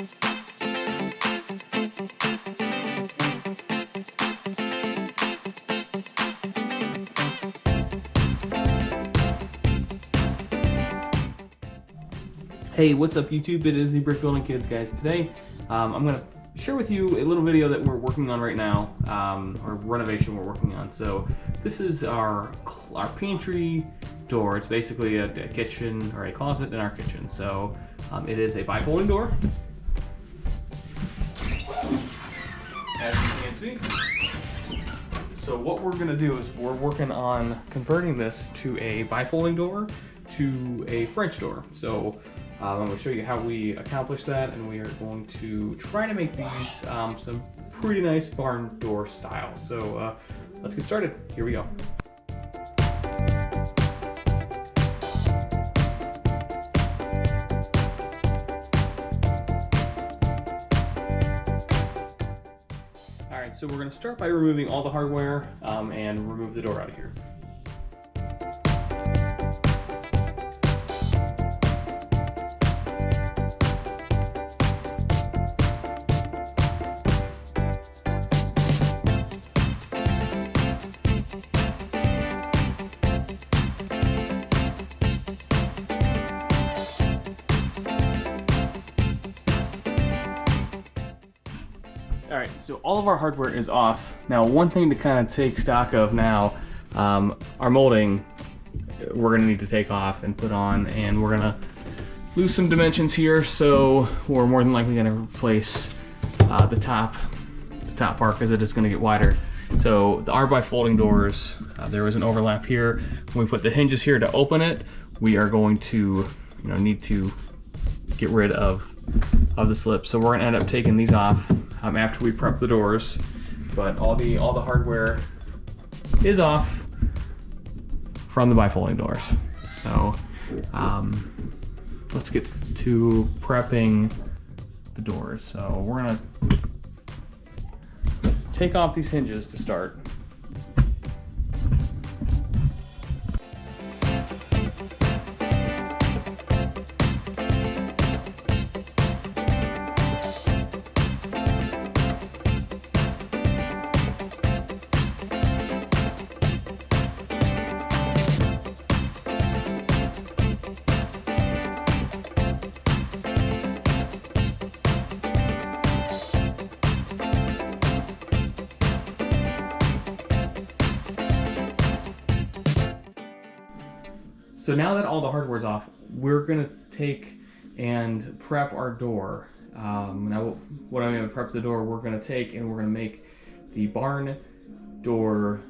Hey, what's up YouTube? It is the Brick Building Kids, guys. Today, I'm going to share with you a little video that we're working on right now, or renovation we're working on. So this is our pantry door. It's basically a kitchen or a closet in our kitchen. So it is a bifolding door, as you can see. So what we're going to do is we're working on converting this to a bifolding door to a French door. So I'm going to show you how we accomplish that, and we are going to try to make these some pretty nice barn door style. So let's get started. Here we go. Alright, so we're going to start by removing all the hardware and remove the door out of here. Alright, so all of our hardware is off. Now, one thing to kind of take stock of now, our molding, we're going to need to take off and put on, and we're going to lose some dimensions here, so we're more than likely going to replace the top part because it is going to get wider. So our bifolding doors, there is an overlap here. When we put the hinges here to open it, we are going to need to get rid of the slip. So we're going to end up taking these off after we prep the doors, but all the hardware is off from the bifolding doors. So let's get to prepping the doors. So we're gonna take off these hinges to start. So now that all the hardware's off, we're gonna take and prep our door. Now what I'm gonna prep the door, we're gonna take and we're gonna make the barn door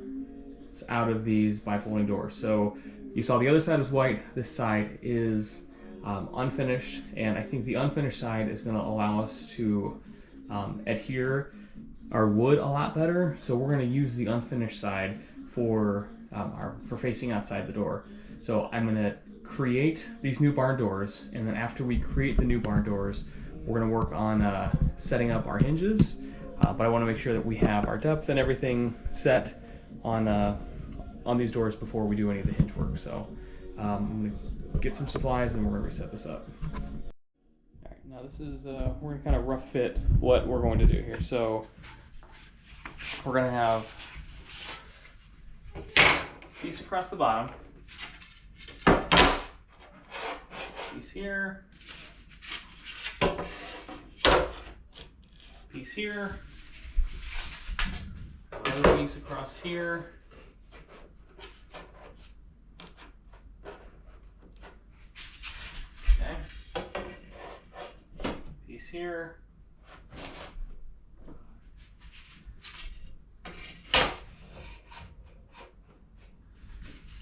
out of these bifolding doors. So you saw the other side is white, this side is unfinished, and I think the unfinished side is gonna allow us to adhere our wood a lot better. So we're gonna use the unfinished side for facing outside the door. So I'm going to create these new barn doors, and then after we create the new barn doors, we're going to work on setting up our hinges. But I want to make sure that we have our depth and everything set on these doors before we do any of the hinge work. So I'm going to get some supplies and we're going to reset this up. All right, now this is we're going to kind of rough fit what we're going to do here. So we're going to have a piece across the bottom. Piece here, piece here, another piece across here, okay, piece here,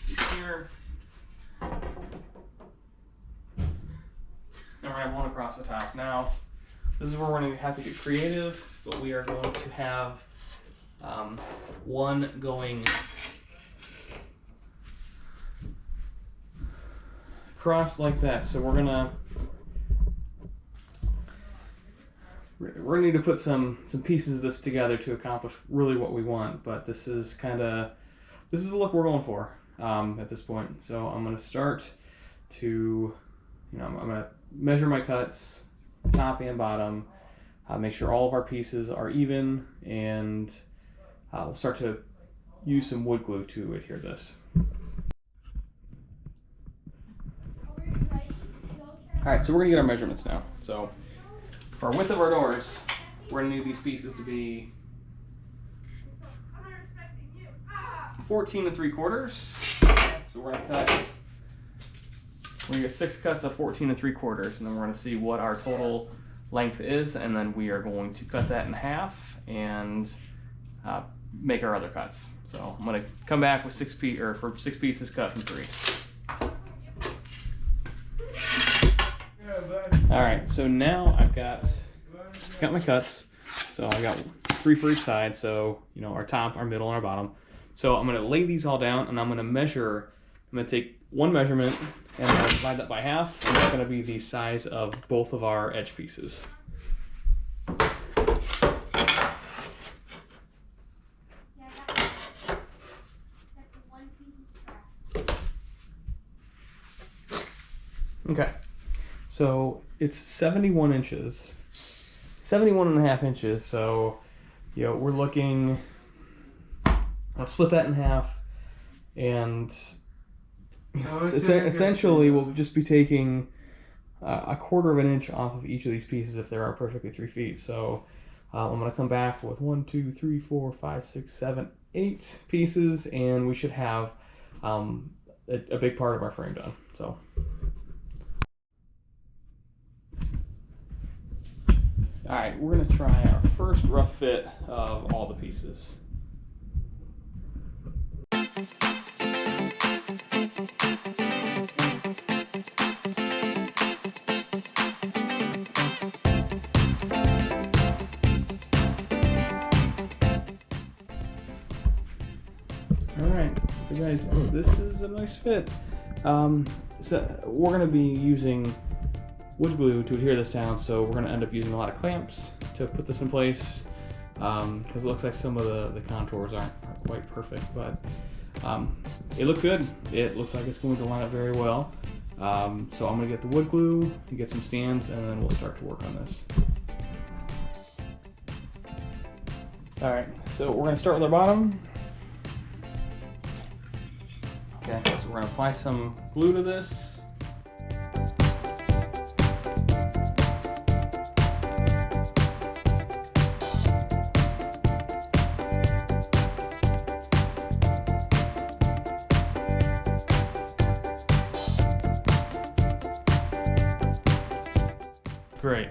piece here. And we're going to have one across the top. Now, this is where we're going to have to get creative, but we are going to have one going across like that. So we're going to need to put some pieces of this together to accomplish really what we want. But this is the look we're going for at this point. So I'm going to start to, I'm going to measure my cuts top and bottom, make sure all of our pieces are even, and we'll start to use some wood glue to adhere this. Alright, so we're going to get our measurements now. So for our width of our doors, we're going to need these pieces to be 14 3/4. So we're going to cut, we're going to get 6 cuts of 14 3/4, and then we're going to see what our total length is, and then we are going to cut that in half and make our other cuts. So I'm going to come back with 6 pieces cut from 3. Alright, so now I've got my cuts. So I got 3 for each side, so you know, our top, our middle, and our bottom. So I'm going to lay these all down, and I'm going to measure. I'm going to take one measurement and then divide that by half, and that's going to be the size of both of our edge pieces. Okay, so it's 71 inches, 71.5 inches. So, you know, we're looking, I'll split that in half, and essentially we'll just be taking a 1/4 of an inch off of each of these pieces if they are perfectly 3 feet. So I'm going to come back with 1, 2, 3, 4, 5, 6, 7, 8 pieces, and we should have a big part of our frame done. So. Alright, we're going to try our first rough fit of all the pieces. Alright, so guys, this is a nice fit. So we're going to be using wood glue to adhere this down, so we're going to end up using a lot of clamps to put this in place, because it looks like some of the contours aren't quite perfect, but it looks good. It looks like it's going to line up very well. So I'm going to get the wood glue, get some stands, and then we'll start to work on this. Alright, so we're going to start with our bottom. Okay, so we're going to apply some glue to this. Great.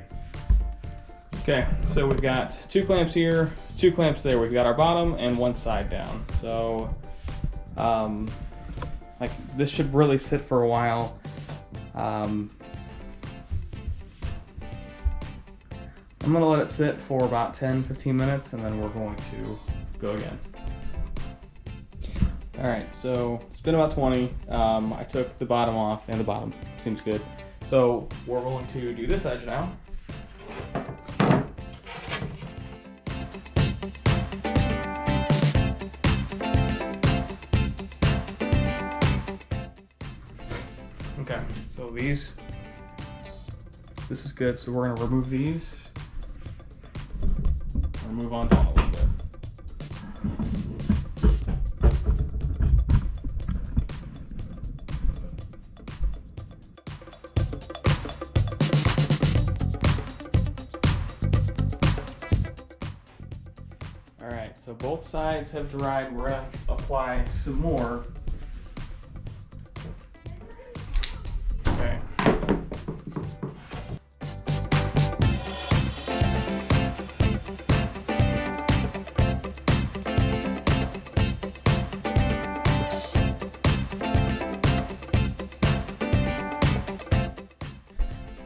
Okay, so we've got 2 clamps here, 2 clamps there. We've got our bottom and 1 side down. So, like, this should really sit for a while. I'm gonna let it sit for about 10-15 minutes, and then we're going to go again. All right, so it's been about 20. I took the bottom off, and the bottom seems good. So we're going to do this edge now. Okay, so this is good. So we're gonna remove these. We'll move on to all of it. Alright, so both sides have dried. We're going to apply some more. Okay.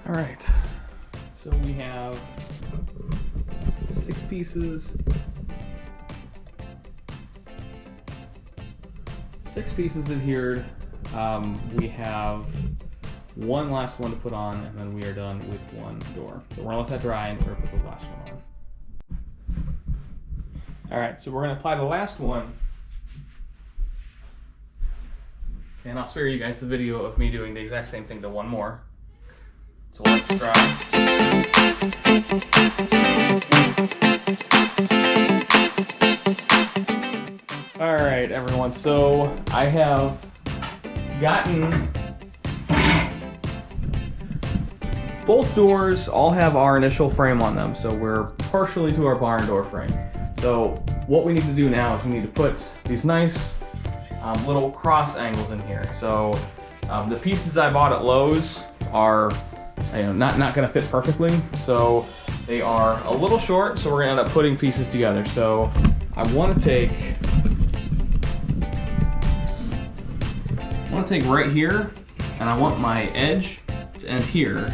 Alright, so we have 6 pieces. 6 pieces adhered. We have one last one to put on, and then we are done with 1 door. So we're gonna let that dry, and we're gonna put the last one on. All right, so we're gonna apply the last one, and I'll spare you guys the video of me doing the exact same thing to one more. So let's try. Alright everyone, so I have gotten both doors all have our initial frame on them, so we're partially to our barn door frame. So what we need to do now is we need to put these nice little cross angles in here. So the pieces I bought at Lowe's are not going to fit perfectly, so they are a little short, so we're going to end up putting pieces together. So I want to take right here, and I want my edge to end here.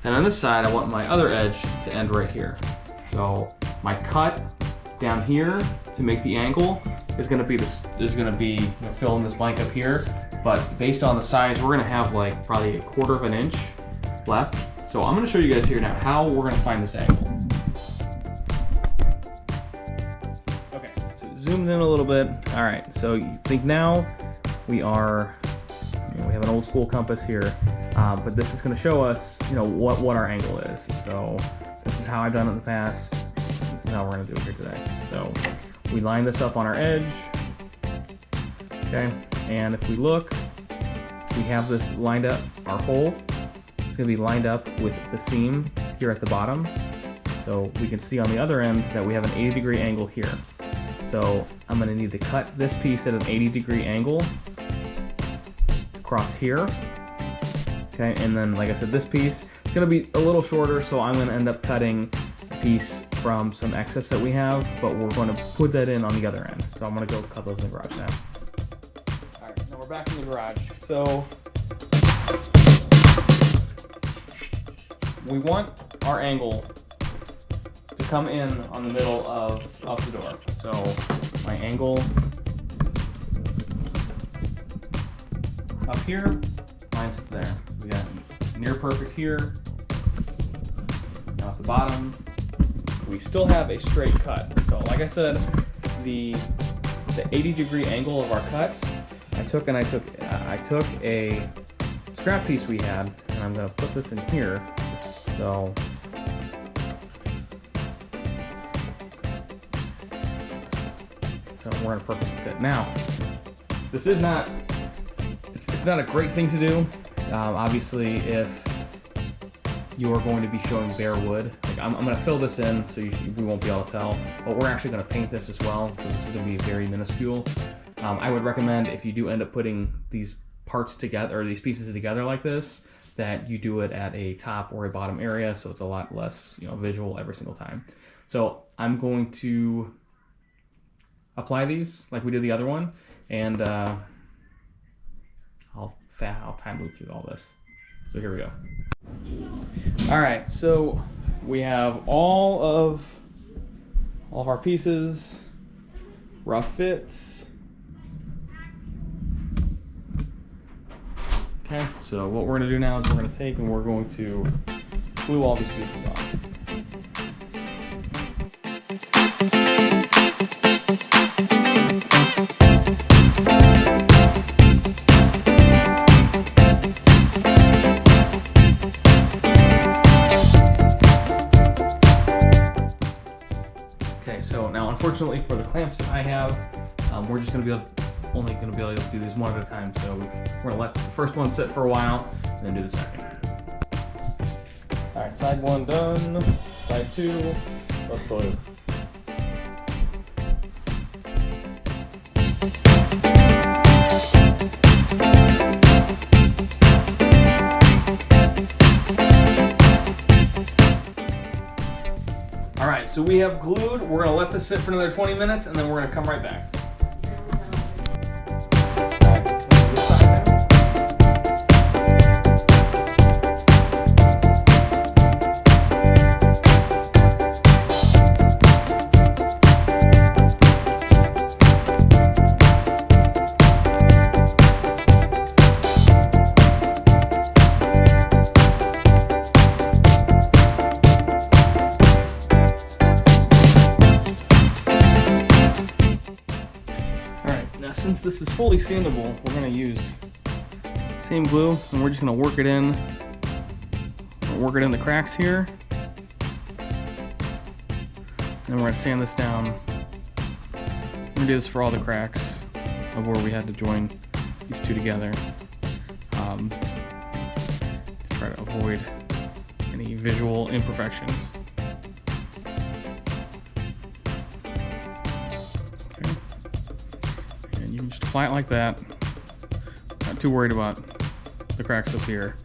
And on this side, I want my other edge to end right here. So my cut down here to make the angle is going to be fill in this blank up here. But based on the size, we're going to have like probably 1/4 of an inch left. So I'm going to show you guys here now how we're going to find this angle. Okay, so zoomed in a little bit. All right, so you think now we are, we have an old school compass here. But this is going to show us, what our angle is. So this is how I've done it in the past. This is how we're going to do it here today. So we line this up on our edge. Okay, and if we look, we have this lined up, our hole. It's going to be lined up with the seam here at the bottom. So we can see on the other end that we have an 80-degree angle here. So I'm going to need to cut this piece at an 80-degree angle across here. Okay, and then like I said, this piece is going to be a little shorter, so I'm going to end up cutting a piece from some excess that we have, but we're going to put that in on the other end. So I'm going to go cut those in the garage now. Alright, now we're back in the garage. So we want our angle to come in on the middle of the door. So my angle up here lines up there. We got near perfect here. Now at the bottom, we still have a straight cut. So like I said, the 80-degree angle of our cut, I took a scrap piece we had, and I'm going to put this in here. So we're in a perfect fit. Now, this is not, it's not a great thing to do. Obviously, if you are going to be showing bare wood, like I'm going to fill this in so we won't be able to tell, but we're actually going to paint this as well, so this is going to be very minuscule. I would recommend, if you do end up putting these parts together, or these pieces together like this, that you do it at a top or a bottom area, so it's a lot less visual every single time. So I'm going to apply these like we did the other one, and I'll time loop through all this. So here we go. All right, so we have all of our pieces, rough fits. Okay, so what we're gonna do now is we're gonna take and we're going to glue all these pieces on. So now, unfortunately for the clamps that I have, we're just only going to be able to do these one at a time. So we're going to let the first one sit for a while, and then do the second. All right, side one done. Side two. Let's go. All right, so we have glued. We're gonna let this sit for another 20 minutes, and then we're gonna come right back. Since this is fully sandable, we're going to use same glue, and we're just going to work it in working in the cracks here. And we're gonna sand this down. We're gonna do this for all the cracks of where we had to join these two together. To try to avoid any visual imperfections. Okay. And you can just apply it like that. Not too worried about the cracks up here,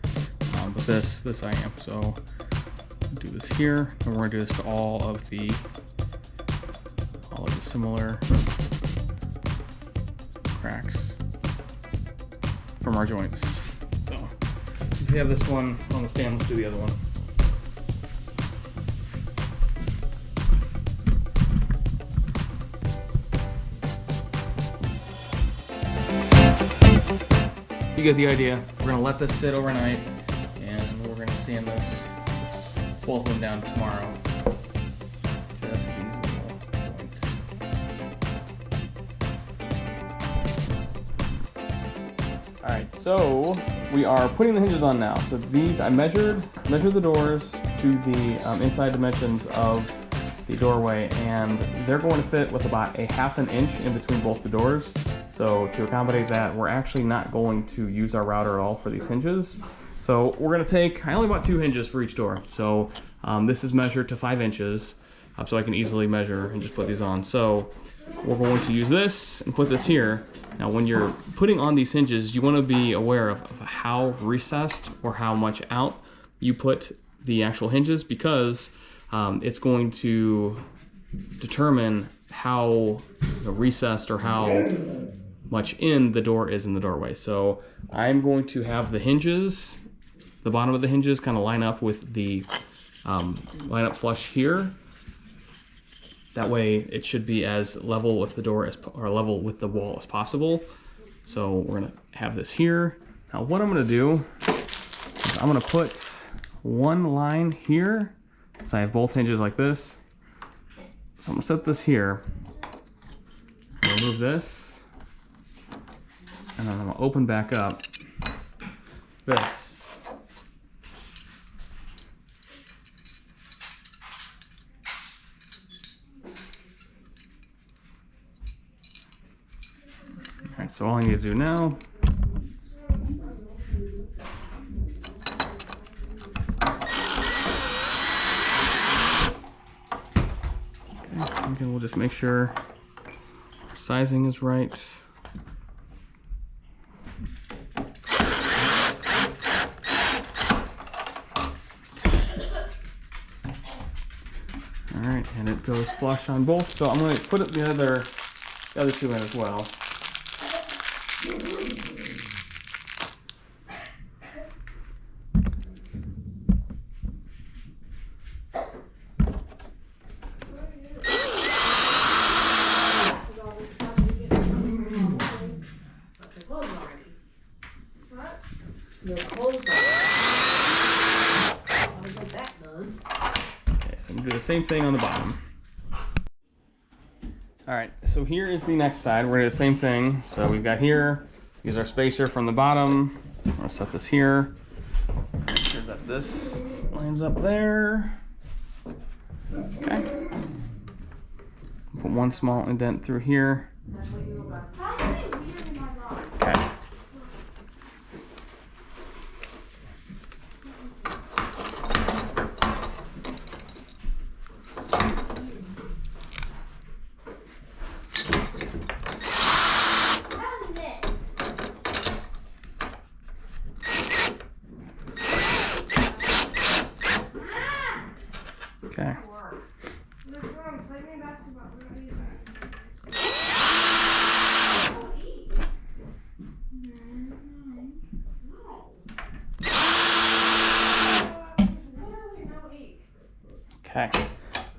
but this I am. So do this here, and we're gonna do this to all of the similar cracks from our joints. So if we have this one on the stand, let's do the other one. You get the idea. We're gonna let this sit overnight, and we're gonna sand this both of them down tomorrow. Just these little points. All right, so we are putting the hinges on now. So these, I measured the doors to the inside dimensions of the doorway, and they're going to fit with about a ½ an inch in between both the doors. So to accommodate that, we're actually not going to use our router at all for these hinges. So we're gonna take, I only bought 2 hinges for each door. So this is measured to 5 inches, so I can easily measure and just put these on. So we're going to use this and put this here. Now when you're putting on these hinges, you wanna be aware of how recessed or how much out you put the actual hinges, because it's going to determine how recessed or how much in the door is in the doorway. So I'm going to have the hinges, the bottom of the hinges kind of line up with the, line up flush here. That way it should be as level with the door as, or level with the wall as possible. So we're gonna have this here. Now what I'm gonna do is I'm gonna put one line here. So I have both hinges like this. So I'm gonna set this here. Remove this. And then I'm gonna open back up this. All right, so all I need to do now again, we'll just make sure our sizing is right. Alright, and it goes flush on both, so I'm going to put the other 2 in as well. Same thing on the bottom. All right, so here is the next side. We're gonna do the same thing. So we've got here, use our spacer from the bottom. I'm gonna set this here. Make sure that this lines up there. Okay. Put one small indent through here. Okay. Okay. Okay.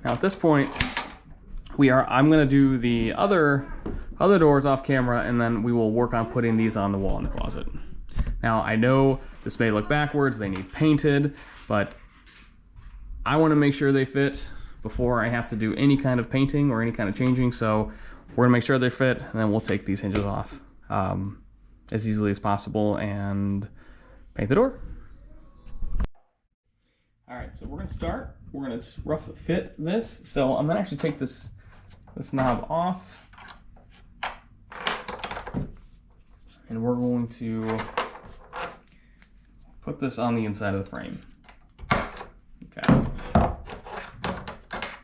Now at this point, I'm going to do the other doors off camera, and then we will work on putting these on the wall in the closet. Now I know this may look backwards, they need painted, but I want to make sure they fit before I have to do any kind of painting or any kind of changing. So we're gonna make sure they fit, and then we'll take these hinges off as easily as possible and paint the door. All right, so we're gonna start. We're gonna just rough fit this. So I'm gonna actually take this knob off, and we're going to put this on the inside of the frame. Okay. So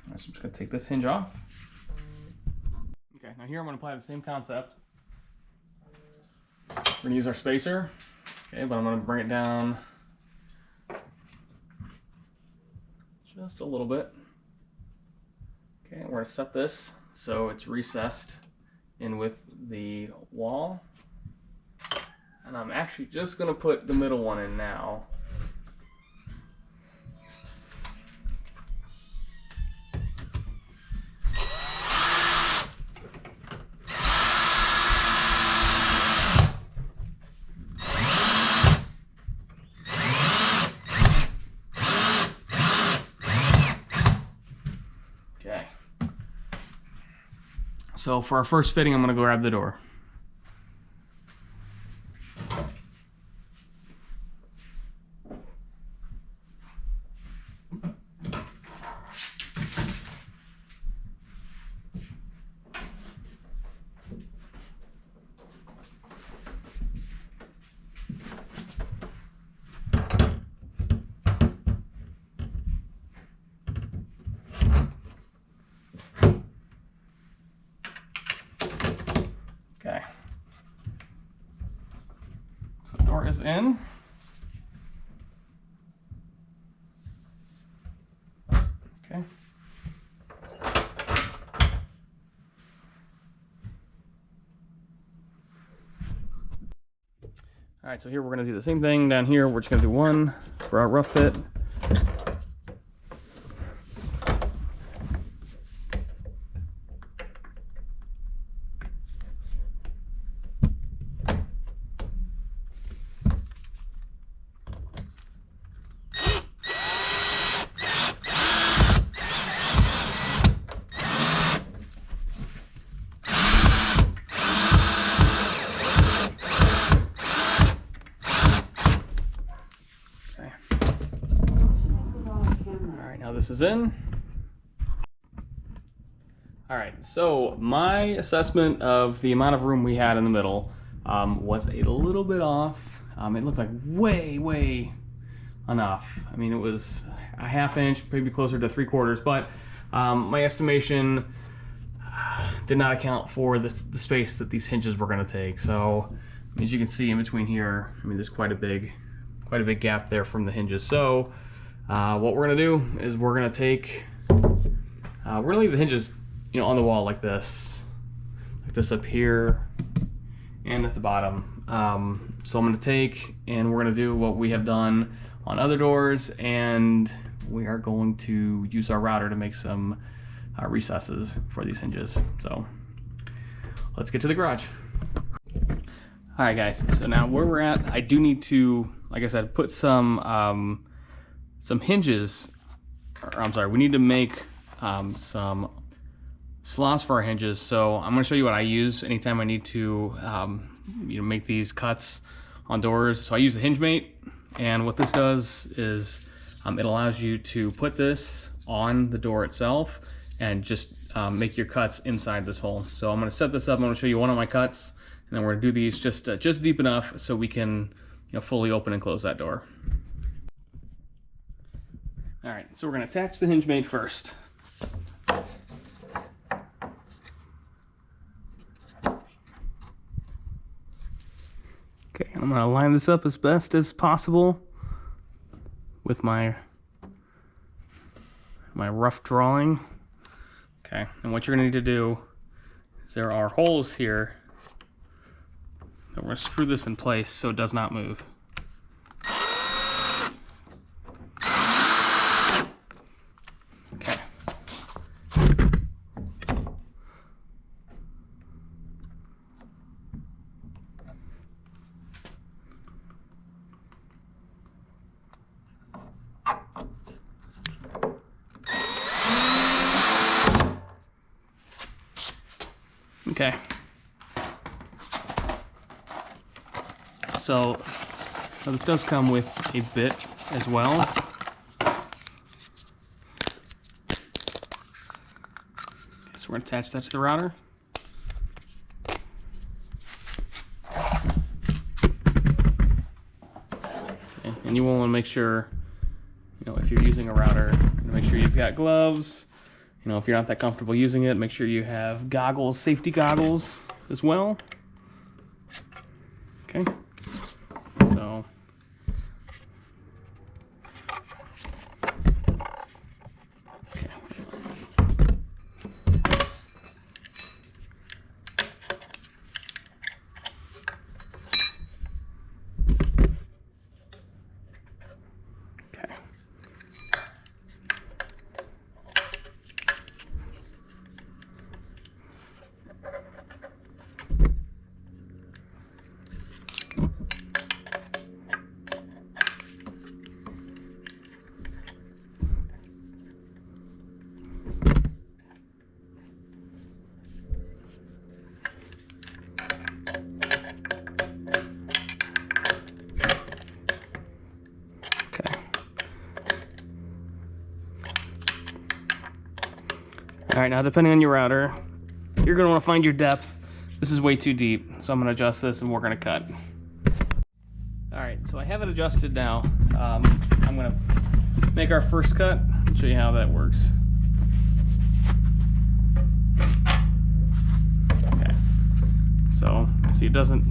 I'm just gonna take this hinge off. Okay, now here I'm gonna apply the same concept. We're gonna use our spacer. Okay, but I'm gonna bring it down just a little bit. Okay, we're gonna set this so it's recessed in with the wall. And I'm actually just gonna put the middle one in now. Okay. So for our first fitting, I'm gonna go grab the door. Okay. So the door is in. Okay. All right, so here we're gonna do the same thing down here. We're just gonna do one for our rough fit. This is in. All right, so my assessment of the amount of room we had in the middle was a little bit off. It looked like way enough. I mean, it was a ½ inch, maybe closer to 3/4, but my estimation did not account for the space that these hinges were gonna take. So as you can see in between here, I mean, there's quite a big gap there from the hinges. So what we're gonna do is we're gonna leave the hinges, you know, on the wall like this up here and at the bottom. So I'm gonna take and we're gonna do what we have done on other doors, and we are going to use our router to make some recesses for these hinges. So let's get to the garage. All right, guys. So now where we're at, I do need to, like I said, put some hinges, or I'm sorry, we need to make some slots for our hinges. So I'm gonna show you what I use anytime I need to you know, make these cuts on doors. So I use the hinge mate, and what this does is it allows you to put this on the door itself and just make your cuts inside this hole. So I'm gonna set this up. I'm gonna show you one of my cuts, and then we're gonna do these just deep enough so we can, you know, fully open and close that door. All right, so we're gonna attach the hinge mate first. Okay, I'm gonna line this up as best as possible with my rough drawing. Okay, and what you're gonna need to do is there are holes here that we're gonna screw this in place so it does not move. Okay. So this does come with a bit as well. So we're going to attach that to the router. Okay. And you want to make sure, you know, if you're using a router, make sure you've got gloves. You know, if you're not that comfortable using it, make sure you have goggles, safety goggles as well. Okay. So all right, now depending on your router, you're going to want to find your depth. This is way too deep, so I'm going to adjust this and we're going to cut. All right, so I have it adjusted now. I'm going to make our first cut and show you how that works. Okay, so see, it doesn't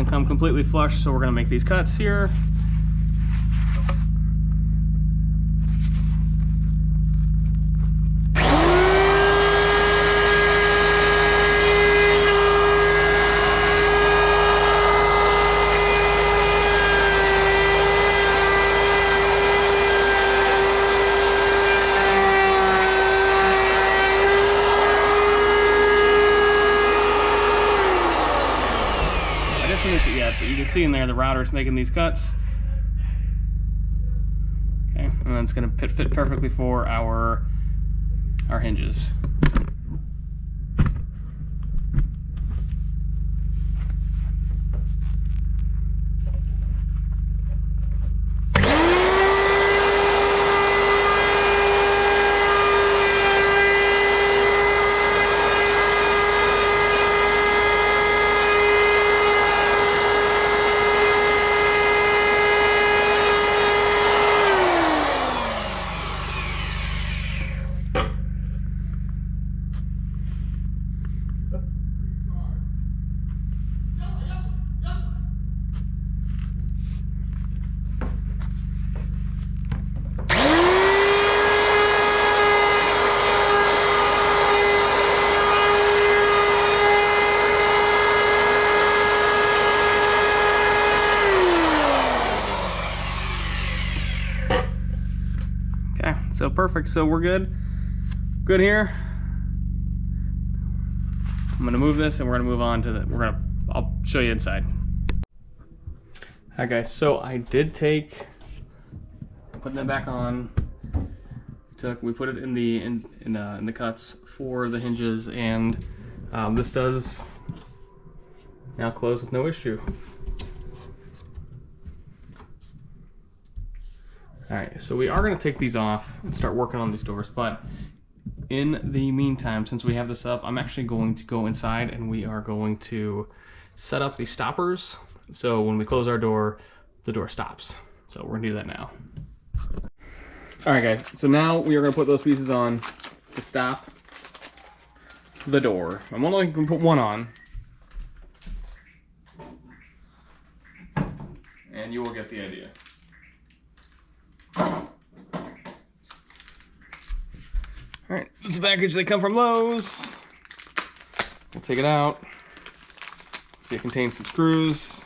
come completely flush, so we're going to make these cuts here. But you can see in there the router's making these cuts. Okay, and then it's going to fit perfectly for our hinges. So perfect, so we're good here. I'm gonna move this and we're gonna move on to I'll show you inside. Hi guys, so I did put that back on. We put it in the cuts for the hinges, and this does now close with no issue. Alright, so we are going to take these off and start working on these doors, but in the meantime, since we have this up, I'm actually going to go inside and we are going to set up these stoppers, so when we close our door, the door stops. So we're going to do that now. Alright guys, so now we are going to put those pieces on to stop the door. I'm only going to put one on, and you will get the idea. Alright, this is the package. They come from Lowe's. We'll take it out. See, it contains some screws.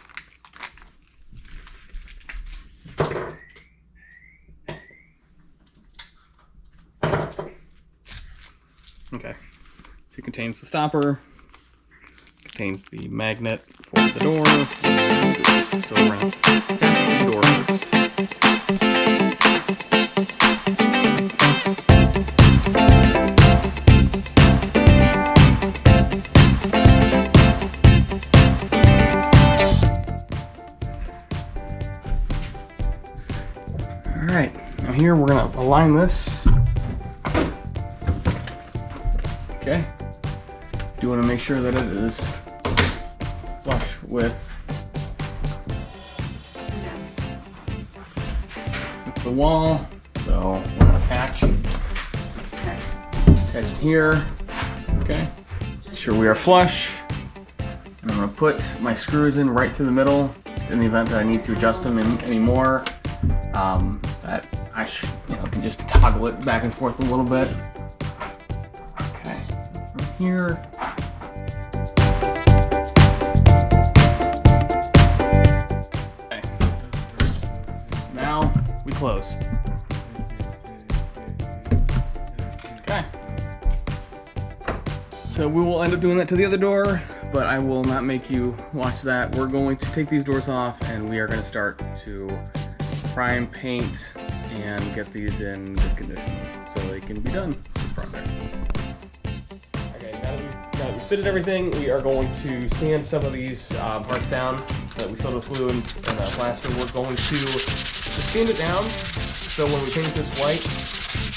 Okay, so it contains the stopper, contains the magnet for the door. So we're going to attach the door first. Alright, now here we're going to align this Okay. Do want to make sure that it is flush with the wall. So we're gonna attach it here. Okay. Make sure we are flush. And I'm gonna put my screws in right through the middle, just in the event that I need to adjust them anymore. That I can just toggle it back and forth a little bit. Okay, so from here. Okay. So now we close. Okay. So we will end up doing that to the other door, but I will not make you watch that. We're going to take these doors off and we are going to start to prime, paint, and get these in good condition so they can be done with this project. Okay, now that we've fitted everything, we are going to sand some of these parts down that we filled with glue and plaster. We're going to sand it down so when we paint this white,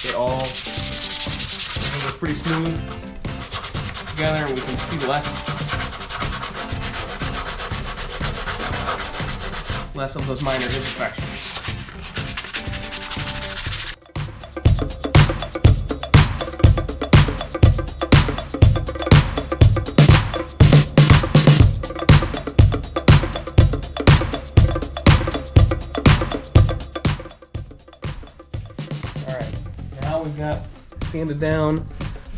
it all looks pretty smooth together and we can see less of those minor imperfections. We've got sanded down.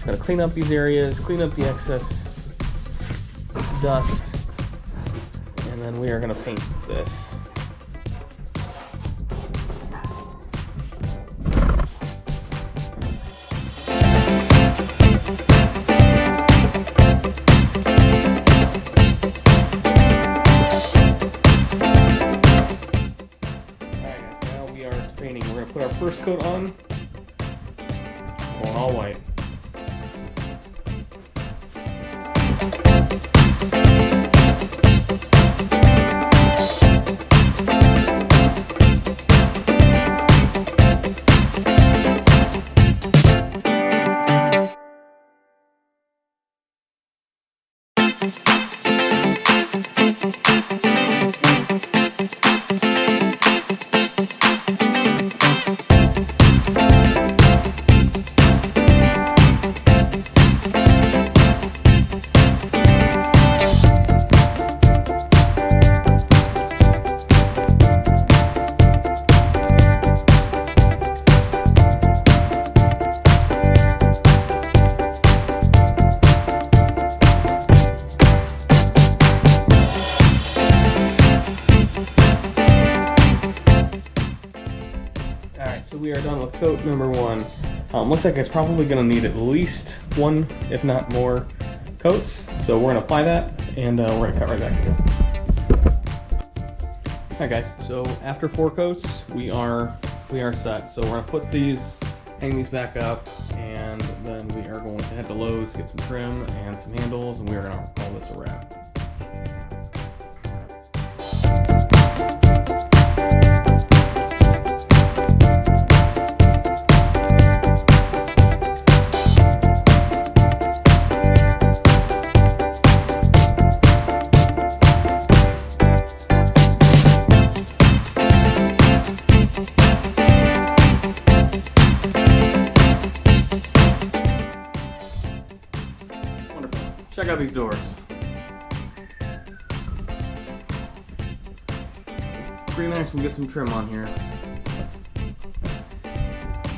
I'm gonna clean up these areas, clean up the excess dust, and then we are gonna paint this. Alright guys, now we are painting. We're gonna put our first coat on. Going all white. We are done with coat number one. Looks like it's probably going to need at least one, if not more, coats. So we're going to apply that, and we're going to cut right back to it. Alright guys, so after 4 coats, we are set. So we're going to put these, hang these back up, and then we are going to head to Lowe's, get some trim and some handles, and we are going to call this a wrap. Check out these doors. Pretty nice. We'll get some trim on here.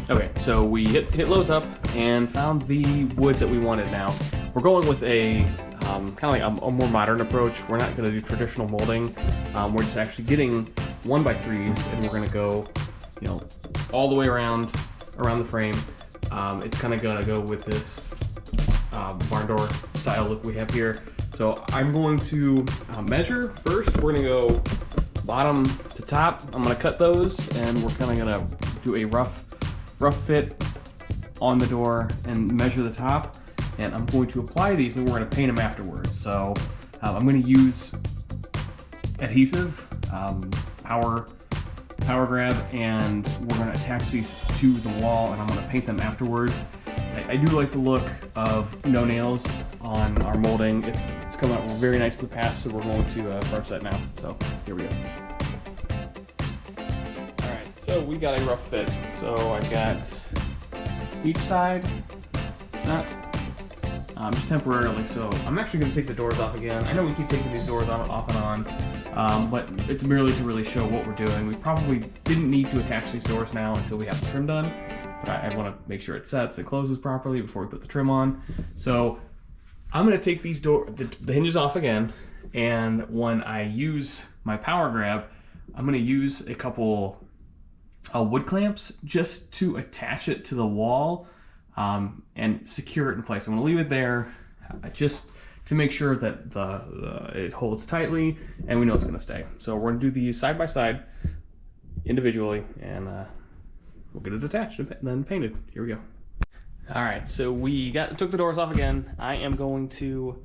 Okay, so we hit Lowe's up and found the wood that we wanted now. We're going with a kind of like a more modern approach. We're not going to do traditional molding. We're just actually getting 1x3s and we're going to go, all the way around the frame. It's kind of going to go with this Barndoor style look we have here. So I'm going to measure first. We're going to go bottom to top. I'm going to cut those and we're kind of going to do a rough fit on the door and measure the top. And I'm going to apply these and we're going to paint them afterwards. So I'm going to use adhesive, power grab, and we're going to attach these to the wall and I'm going to paint them afterwards. I do like the look of no nails on our molding. It's come out very nice in the past, so we're going to brush that now. So here we go. All right, so we got a rough fit. So I got each side set, just temporarily. So I'm actually going to take the doors off again. I know we keep taking these doors off and on, but it's merely to really show what we're doing. We probably didn't need to attach these doors now until we have the trim done. But I want to make sure it sets, it closes properly before we put the trim on. So I'm going to take these the hinges off again, and when I use my power grab, I'm going to use a couple wood clamps just to attach it to the wall and secure it in place. I'm going to leave it there just to make sure that it holds tightly and we know it's going to stay. So we're going to do these side by side individually, and we'll get it attached and then painted. Here we go. All right, so we took the doors off again. I am going to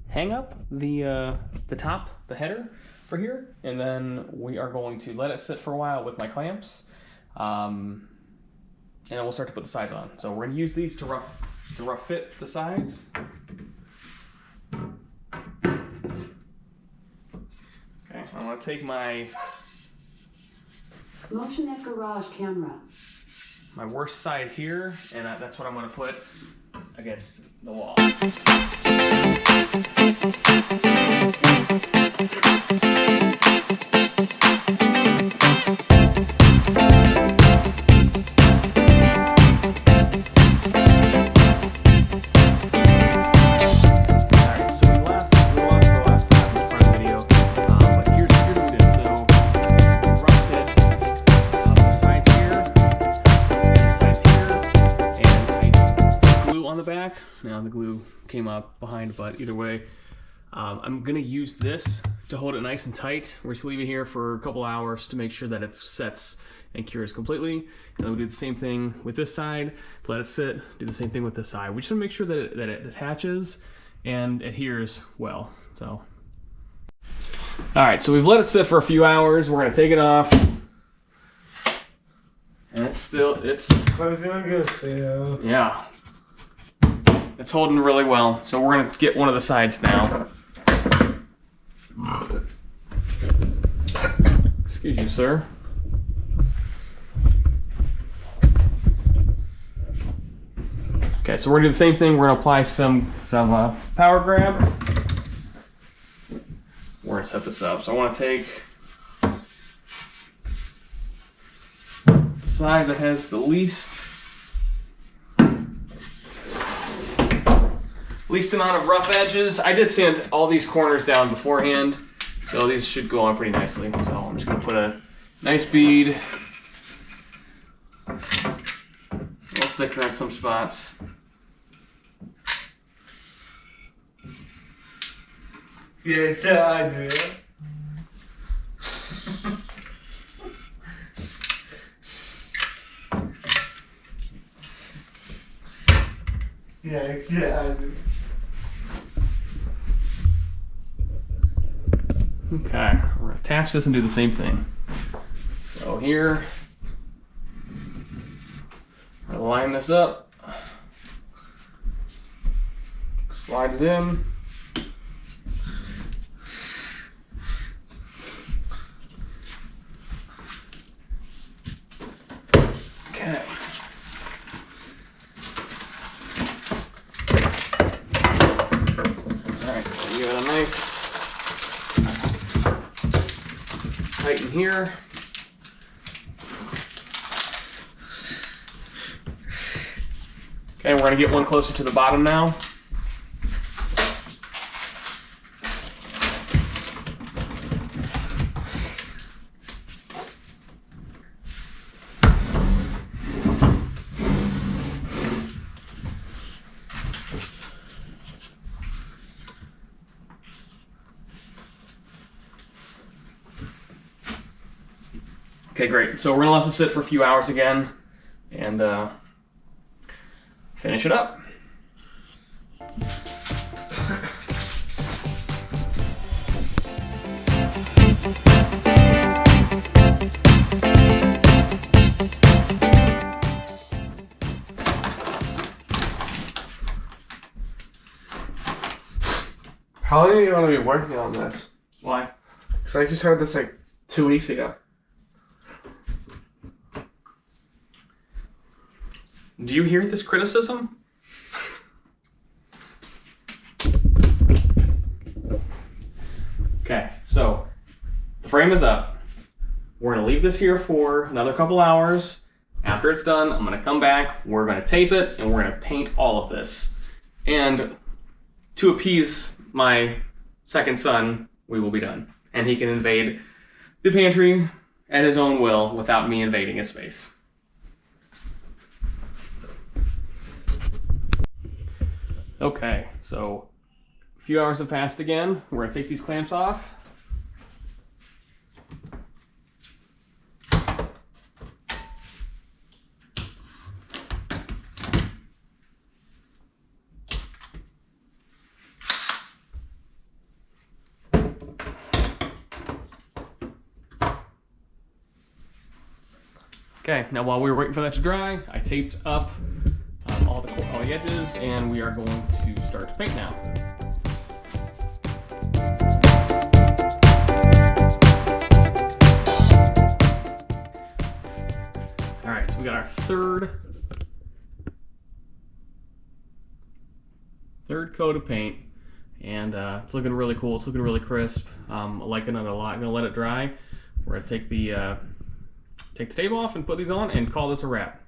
hang up the top, the header for here, and then we are going to let it sit for a while with my clamps, and then we'll start to put the sides on. So we're gonna use these to rough fit the sides. Okay, I'm gonna take my Motion garage camera. My worst side here, and that's what I'm going to put against the wall. Now the glue came up behind, but either way, I'm gonna use this to hold it nice and tight. We're just leave it here for a couple hours to make sure that it sets and cures completely. And then we'll do the same thing with this side, let it sit, do the same thing with this side. We just wanna make sure that it attaches and adheres well, so. All right, so we've let it sit for a few hours. We're gonna take it off. And it's doing good. Yeah. It's holding really well, so we're going to get one of the sides now. Excuse you, sir. Okay, so we're going to do the same thing. We're going to apply some power grab. We're going to set this up. So I want to take the side that has the least amount of rough edges. I did sand all these corners down beforehand, so these should go on pretty nicely. So I'm just going to put a nice bead, a little thicker in some spots. Yes, I do. Yes, I do. Okay, we're going to attach this and do the same thing. So here, we're going to line this up, slide it in. Okay. All right, so we got a nice tighten here. Okay, we're going to get one closer to the bottom now. Okay, great. So we're gonna let this sit for a few hours again and finish it up. How long are you going to be working on this? Why? Because like you started this like 2 weeks ago. Do you hear this criticism? Okay, so the frame is up. We're gonna leave this here for another couple hours. After it's done, I'm gonna come back, we're gonna tape it, and we're gonna paint all of this. And to appease my second son, we will be done. And he can invade the pantry at his own will without me invading his space. Okay, so a few hours have passed again. We're gonna take these clamps off. Okay, now while we were waiting for that to dry, I taped up all the edges, and we are going to start to paint now. All right, so we got our third coat of paint, and it's looking really cool. It's looking really crisp. I'm liking it a lot. I'm gonna let it dry. We're gonna take the tape off and put these on and call this a wrap.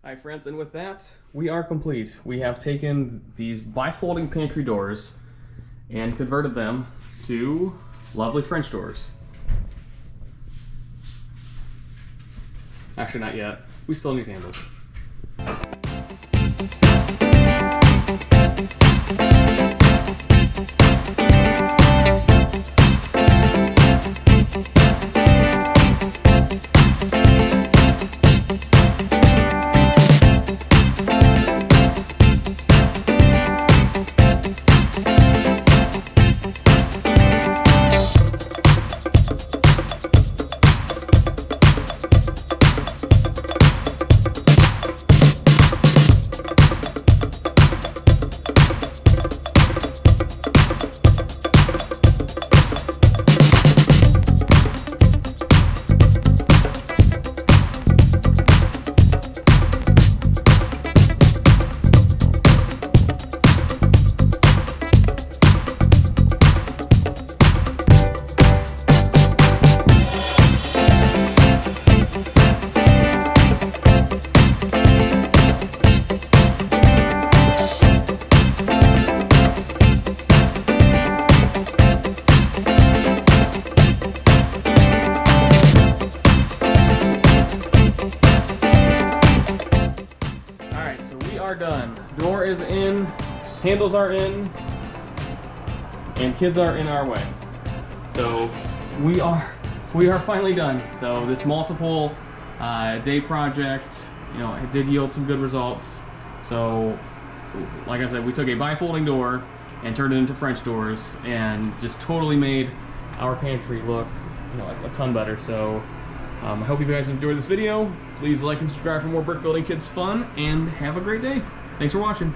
Alright friends, and with that, we are complete. We have taken these bifolding pantry doors and converted them to lovely French doors. Actually, not yet. We still need handles. Done. Door is in, handles are in, and kids are in our way. So we are finally done. So this multiple day project, it did yield some good results. So like I said, we took a bifolding door and turned it into French doors and just totally made our pantry look a ton better. So I hope you guys enjoyed this video. Please like and subscribe for more brick building kids fun, and have a great day. Thanks for watching.